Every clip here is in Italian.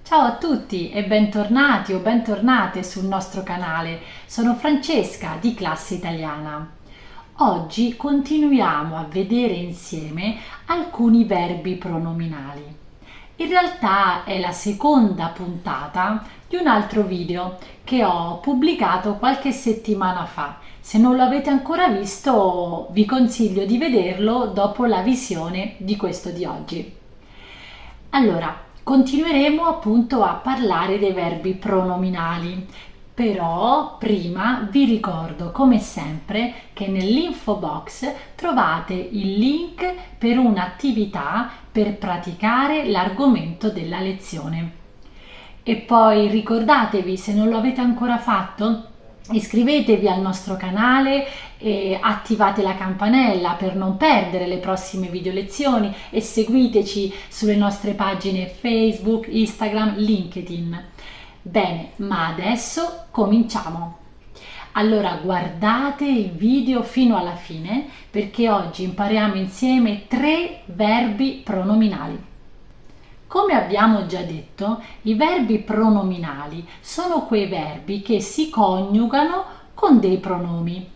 Ciao a tutti e bentornati o bentornate sul nostro canale. Sono Francesca di Classe Italiana. Oggi continuiamo a vedere insieme alcuni verbi pronominali. In realtà è la seconda puntata di un altro video che ho pubblicato qualche settimana fa. Se non lo avete ancora visto, vi consiglio di vederlo dopo la visione di questo di oggi. Allora, continueremo appunto a parlare dei verbi pronominali, però prima vi ricordo come sempre che nell'info box trovate il link per un'attività per praticare l'argomento della lezione. E poi ricordatevi, se non lo avete ancora fatto, iscrivetevi al nostro canale e attivate la campanella per non perdere le prossime video lezioni e seguiteci sulle nostre pagine Facebook, Instagram, LinkedIn. Bene, ma adesso cominciamo. Allora guardate il video fino alla fine perché oggi impariamo insieme 3 verbi pronominali. Come abbiamo già detto, i verbi pronominali sono quei verbi che si coniugano con dei pronomi.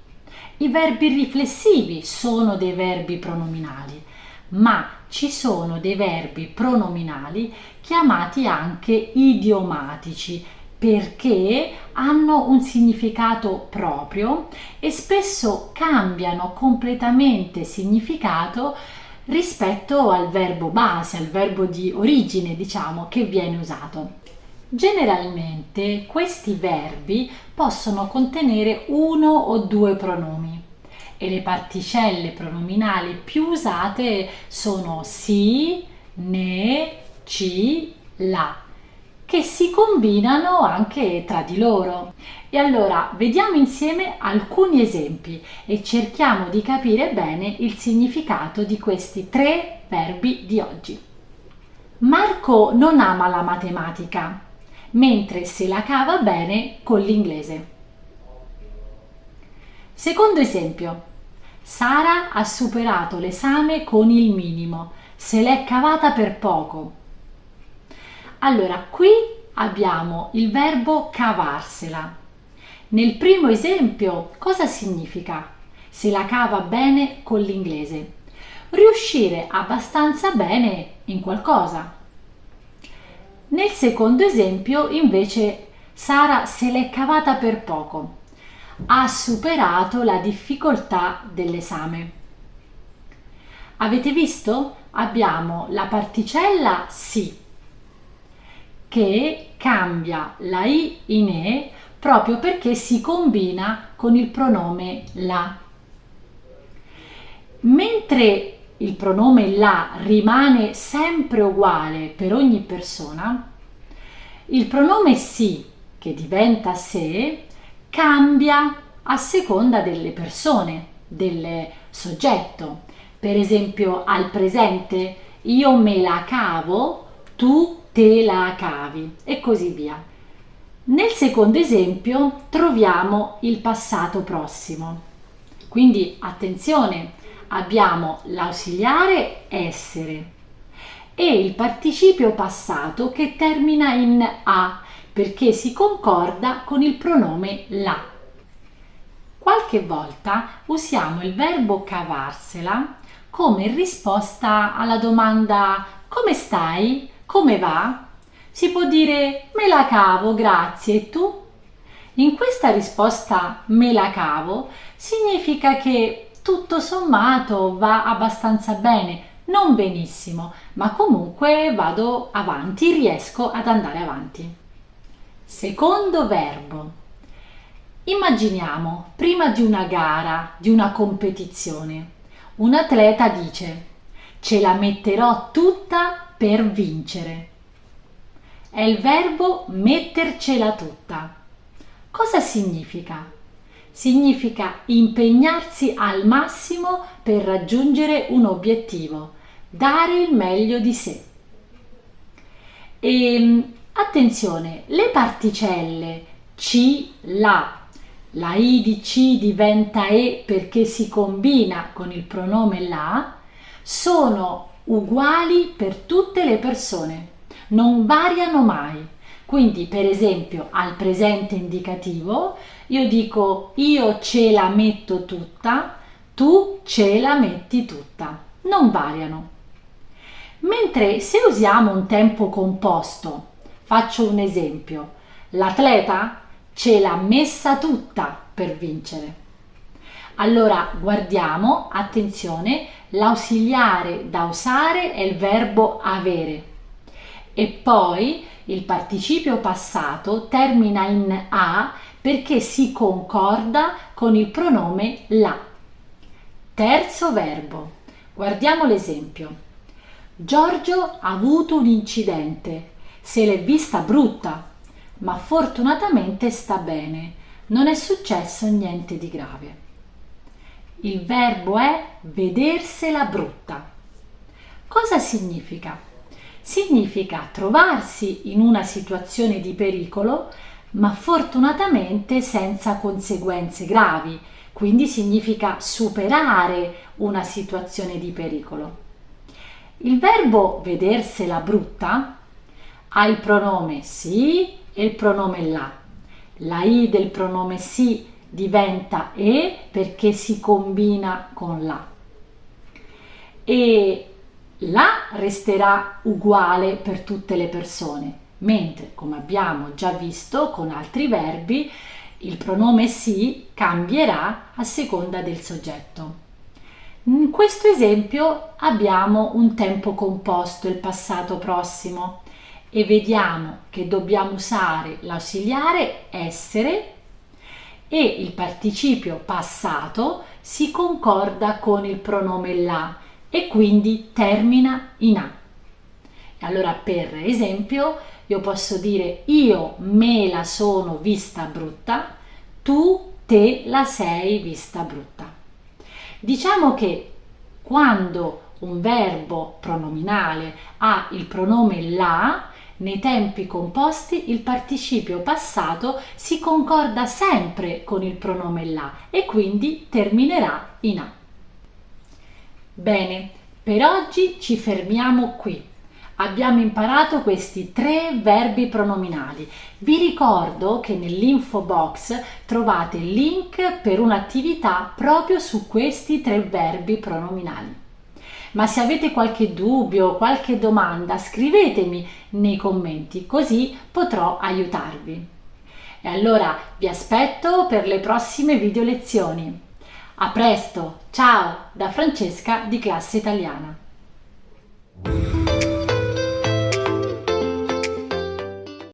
I verbi riflessivi sono dei verbi pronominali, ma ci sono dei verbi pronominali chiamati anche idiomatici perché hanno un significato proprio e spesso cambiano completamente significato rispetto al verbo base, al verbo di origine, diciamo, che viene usato. Generalmente questi verbi possono contenere uno o 2 pronomi e le particelle pronominali più usate sono si, ne, ci, la, che si combinano anche tra di loro. E allora vediamo insieme alcuni esempi e cerchiamo di capire bene il significato di questi 3 verbi di oggi. Marco non ama la matematica, mentre se la cava bene con l'inglese. Secondo esempio, Sara ha superato l'esame con il minimo, se l'è cavata per poco. Allora, qui abbiamo il verbo cavarsela. Nel primo esempio, cosa significa? Se la cava bene con l'inglese. Riuscire abbastanza bene in qualcosa. Nel secondo esempio, invece, Sara se l'è cavata per poco. Ha superato la difficoltà dell'esame. Avete visto? Abbiamo la particella si, che cambia la i in e proprio perché si combina con il pronome la. Mentre il pronome la rimane sempre uguale per ogni persona, il pronome si, che diventa se, cambia a seconda delle persone, del soggetto. Per esempio, al presente io me la cavo, tu te la cavi e così via. Nel secondo esempio troviamo il passato prossimo. Quindi attenzione, abbiamo l'ausiliare essere e il participio passato che termina in a perché si concorda con il pronome la. Qualche volta usiamo il verbo cavarsela come risposta alla domanda come stai? Come va? Si può dire me la cavo, grazie, e tu? In questa risposta me la cavo significa che tutto sommato va abbastanza bene, non benissimo, ma comunque vado avanti, riesco ad andare avanti. Secondo verbo. Immaginiamo, prima di una gara, di una competizione, un atleta dice: ce la metterò tutta per vincere. È il verbo mettercela tutta. Cosa significa? Significa impegnarsi al massimo per raggiungere un obiettivo, dare il meglio di sé. E attenzione, le particelle ci, la i di ci diventa e perché si combina con il pronome la, sono uguali per tutte le persone. non variano mai. Quindi, per esempio, al presente indicativo io dico io ce la metto tutta, tu ce la metti tutta. Non variano. Mentre se usiamo un tempo composto, faccio un esempio, l'atleta ce l'ha messa tutta per vincere. Allora guardiamo, attenzione, l'ausiliare da usare è il verbo avere e poi il participio passato termina in a perché si concorda con il pronome la. Terzo verbo. Guardiamo l'esempio. Giorgio ha avuto un incidente, se l'è vista brutta, ma fortunatamente sta bene, non è successo niente di grave. Il verbo è vedersela brutta. Cosa significa? Significa trovarsi in una situazione di pericolo, ma fortunatamente senza conseguenze gravi, quindi significa superare una situazione di pericolo. Il verbo vedersela brutta ha il pronome sì e il pronome la. La i del pronome sì diventa e perché si combina con la. E la resterà uguale per tutte le persone, mentre, come abbiamo già visto con altri verbi, il pronome sì cambierà a seconda del soggetto. In questo esempio abbiamo un tempo composto, il passato prossimo, e vediamo che dobbiamo usare l'ausiliare essere e il participio passato si concorda con il pronome la e quindi termina in a. E allora, per esempio, io posso dire io me la sono vista brutta, tu te la sei vista brutta. Diciamo che quando un verbo pronominale ha il pronome la, nei tempi composti il participio passato si concorda sempre con il pronome la e quindi terminerà in a. Bene, per oggi ci fermiamo qui. Abbiamo imparato questi 3 verbi pronominali. Vi ricordo che nell'info box trovate il link per un'attività proprio su questi 3 verbi pronominali. Ma se avete qualche dubbio, qualche domanda, scrivetemi nei commenti, così potrò aiutarvi. E allora vi aspetto per le prossime video lezioni. A presto, ciao da Francesca di Classe Italiana.